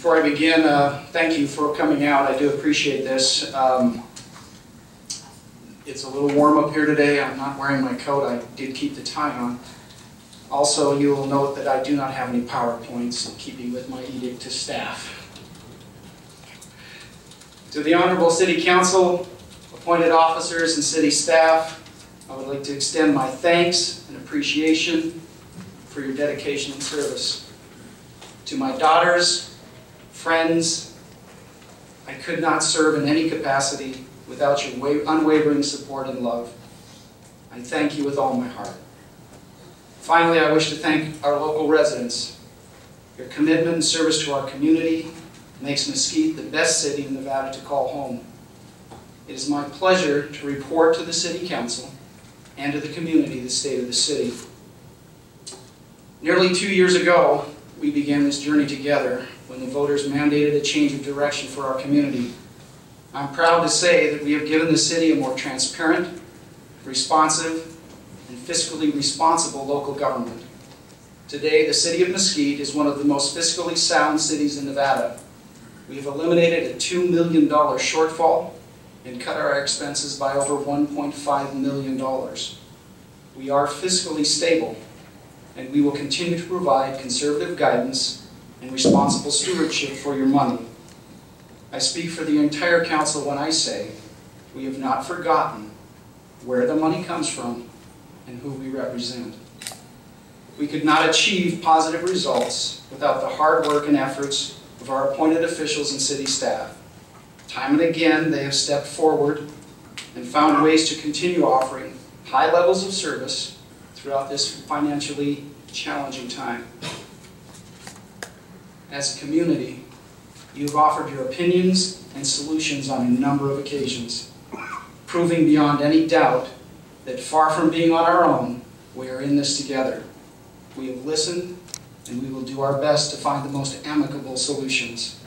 Before I begin, thank you for coming out. I do appreciate this. It's a little warm up here today. I'm not wearing my coat. I did keep the tie on. Also, you will note that I do not have any PowerPoints in keeping with my edict to staff. To the Honorable City Council, appointed officers, and city staff, I would like to extend my thanks and appreciation for your dedication and service. To my daughters, friends, I could not serve in any capacity without your unwavering support and love. I thank you with all my heart. Finally, I wish to thank our local residents. Your commitment and service to our community makes Mesquite the best city in Nevada to call home. It is my pleasure to report to the City Council and to the community the state of the city. Nearly 2 years ago, we began this journey together when the voters mandated a change of direction for our community. I'm proud to say that we have given the city a more transparent, responsive, and fiscally responsible local government. Today, the city of Mesquite is one of the most fiscally sound cities in Nevada. We have eliminated a $2 million shortfall and cut our expenses by over $1.5 million. We are fiscally stable, and we will continue to provide conservative guidance and responsible stewardship for your money. I speak for the entire council when I say we have not forgotten where the money comes from and who we represent. We could not achieve positive results without the hard work and efforts of our appointed officials and city staff. Time and again, they have stepped forward and found ways to continue offering high levels of service throughout this financially challenging time. As a community, you've offered your opinions and solutions on a number of occasions, proving beyond any doubt that far from being on our own, we are in this together. We have listened, and we will do our best to find the most amicable solutions.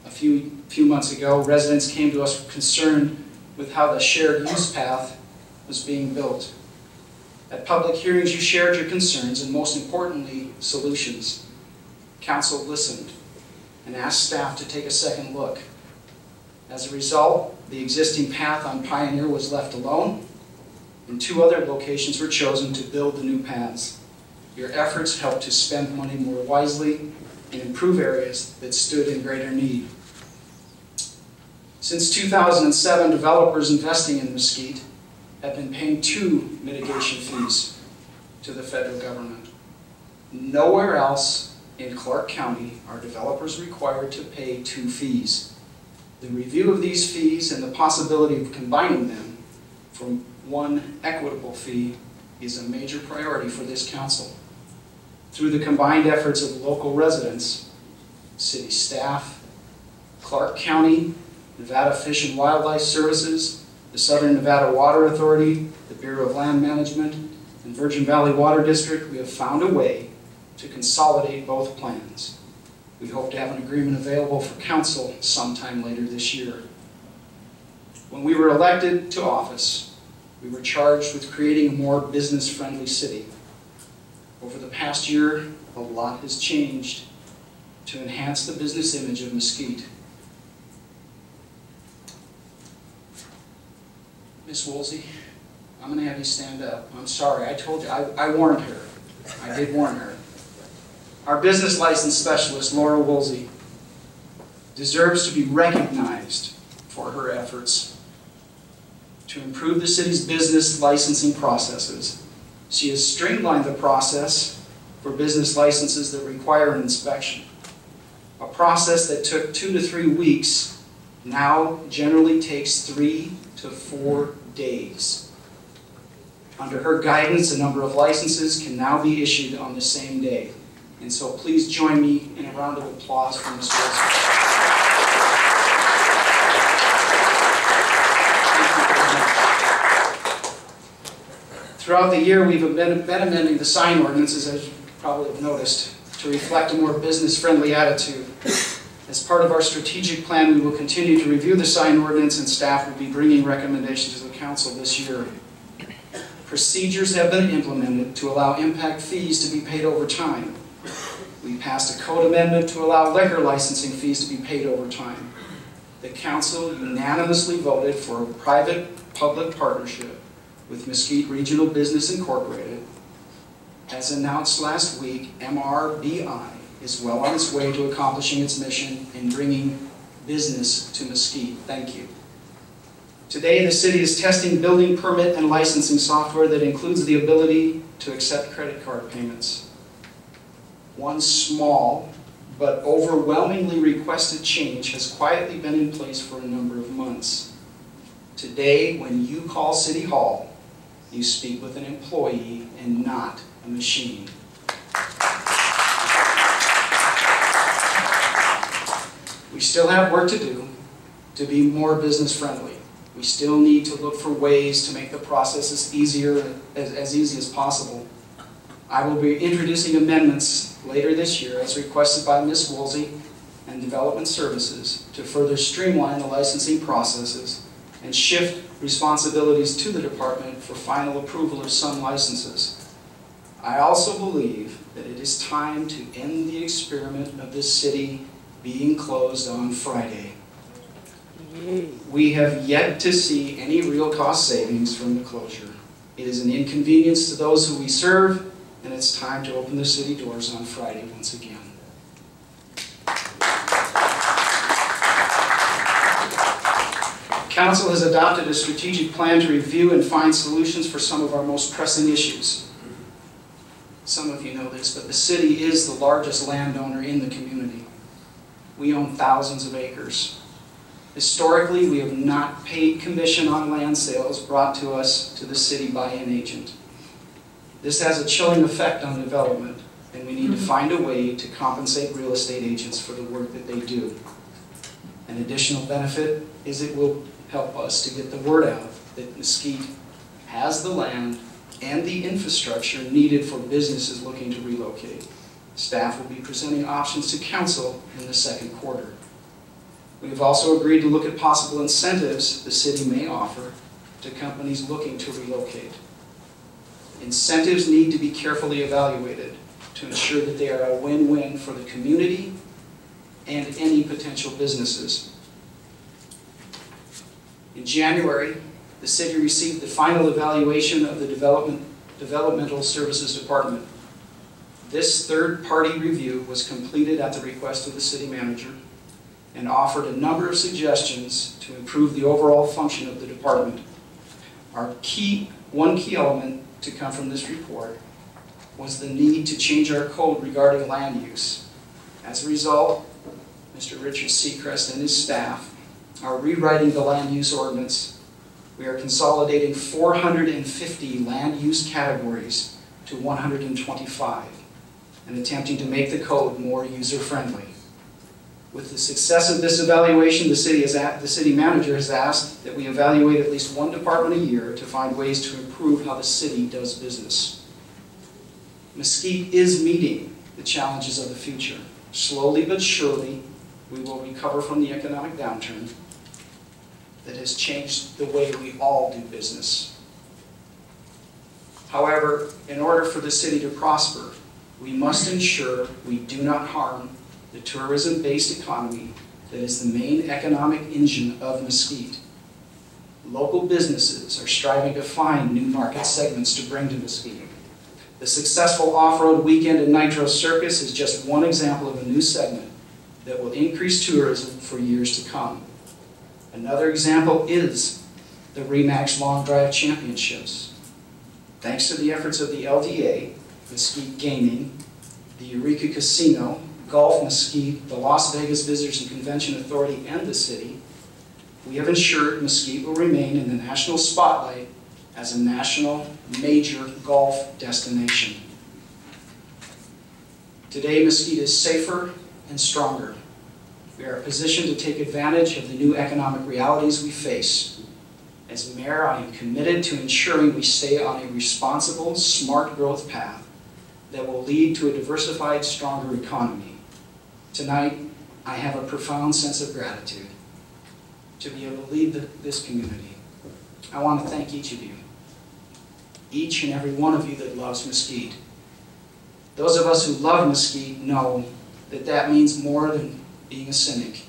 A few months ago, residents came to us concerned with how the shared use path was being built. At public hearings, you shared your concerns and, most importantly, solutions. Council listened and asked staff to take a second look. As a result, the existing path on Pioneer was left alone, and 2 other locations were chosen to build the new paths. Your efforts helped to spend money more wisely and improve areas that stood in greater need. Since 2007, developers investing in Mesquite have been paying 2 mitigation fees to the federal government. Nowhere else in Clark County are developers required to pay 2 fees. The review of these fees and the possibility of combining them from one equitable fee is a major priority for this council. Through the combined efforts of local residents, city staff, Clark County, Nevada Fish and Wildlife Services, the Southern Nevada Water Authority, the Bureau of Land Management, and Virgin Valley Water District, we have found a way to consolidate both plans. We hope to have an agreement available for council sometime later this year. When we were elected to office, we were charged with creating a more business-friendly city. Over the past year, a lot has changed to enhance the business image of Mesquite. Miss Woolsey, I'm going to have you stand up. I'm sorry, I told you, I warned her. I did warn her. Our business license specialist, Laura Woolsey, deserves to be recognized for her efforts to improve the city's business licensing processes. She has streamlined the process for business licenses that require an inspection. A process that took 2 to 3 weeks now generally takes 3 to 4 days. Under her guidance, a number of licenses can now be issued on the same day. And so please join me in a round of applause for Ms. Wilson. Throughout the year, we've been amending the sign ordinances, as you probably have noticed, to reflect a more business-friendly attitude. As part of our strategic plan, we will continue to review the sign ordinance, and staff will be bringing recommendations to the council this year. Procedures have been implemented to allow impact fees to be paid over time. We passed a code amendment to allow liquor licensing fees to be paid over time. The council unanimously voted for a private-public partnership with Mesquite Regional Business Incorporated. As announced last week, MRBI is well on its way to accomplishing its mission in bringing business to Mesquite. Thank you. Today, the city is testing building permit and licensing software that includes the ability to accept credit card payments. One small but overwhelmingly requested change has quietly been in place for a number of months. Today, when you call City Hall, you speak with an employee and not a machine. We still have work to do to be more business friendly. We still need to look for ways to make the process as easy as possible. I will be introducing amendments later this year as requested by Ms. Woolsey and Development Services to further streamline the licensing processes and shift responsibilities to the department for final approval of some licenses. I also believe that it is time to end the experiment of the city being closed on Friday. We have yet to see any real cost savings from the closure. It is an inconvenience to those who we serve, and it's time to open the city doors on Friday once again. Council has adopted a strategic plan to review and find solutions for some of our most pressing issues. Some of you know this, but the city is the largest landowner in the community. We own thousands of acres. Historically, we have not paid commission on land sales brought to us to the city by an agent. This has a chilling effect on development, and we need to find a way to compensate real estate agents for the work that they do. An additional benefit is it will help us to get the word out that Mesquite has the land and the infrastructure needed for businesses looking to relocate. Staff will be presenting options to council in the second quarter. We have also agreed to look at possible incentives the city may offer to companies looking to relocate. Incentives need to be carefully evaluated to ensure that they are a win-win for the community and any potential businesses. In January, the city received the final evaluation of the Developmental Services Department. This third-party review was completed at the request of the city manager and offered a number of suggestions to improve the overall function of the department. One key element to come from this report was the need to change our code regarding land use. As a result, Mr. Richard Seacrest and his staff are rewriting the land use ordinance. We are consolidating 450 land use categories to 125 and attempting to make the code more user-friendly. With the success of this evaluation, the city manager has asked that we evaluate at least one department a year to find ways to improve how the city does business. Mesquite is meeting the challenges of the future. Slowly but surely, we will recover from the economic downturn that has changed the way we all do business. However, in order for the city to prosper, we must ensure we do not harm the tourism-based economy that is the main economic engine of Mesquite. Local businesses are striving to find new market segments to bring to Mesquite. The successful off-road weekend at Nitro Circus is just one example of a new segment that will increase tourism for years to come. Another example is the RE/MAX Long Drive Championships. Thanks to the efforts of the LDA, Mesquite Gaming, the Eureka Casino, Golf Mesquite, the Las Vegas Visitors and Convention Authority, and the city, we have ensured Mesquite will remain in the national spotlight as a national major golf destination. Today, Mesquite is safer and stronger. We are positioned to take advantage of the new economic realities we face. As mayor, I am committed to ensuring we stay on a responsible, smart growth path that will lead to a diversified, stronger economy. Tonight, I have a profound sense of gratitude to be able to lead this community. I want to thank each of you, each and every one of you that loves Mesquite. Those of us who love Mesquite know that that means more than being a cynic.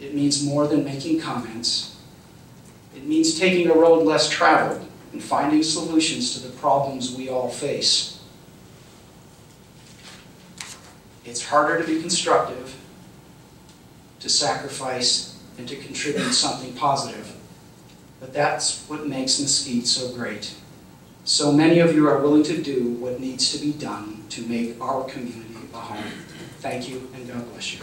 It means more than making comments. It means taking a road less traveled and finding solutions to the problems we all face. It's harder to be constructive, to sacrifice, and to contribute something positive. But that's what makes Mesquite so great. So many of you are willing to do what needs to be done to make our community a home. Thank you, and God bless you.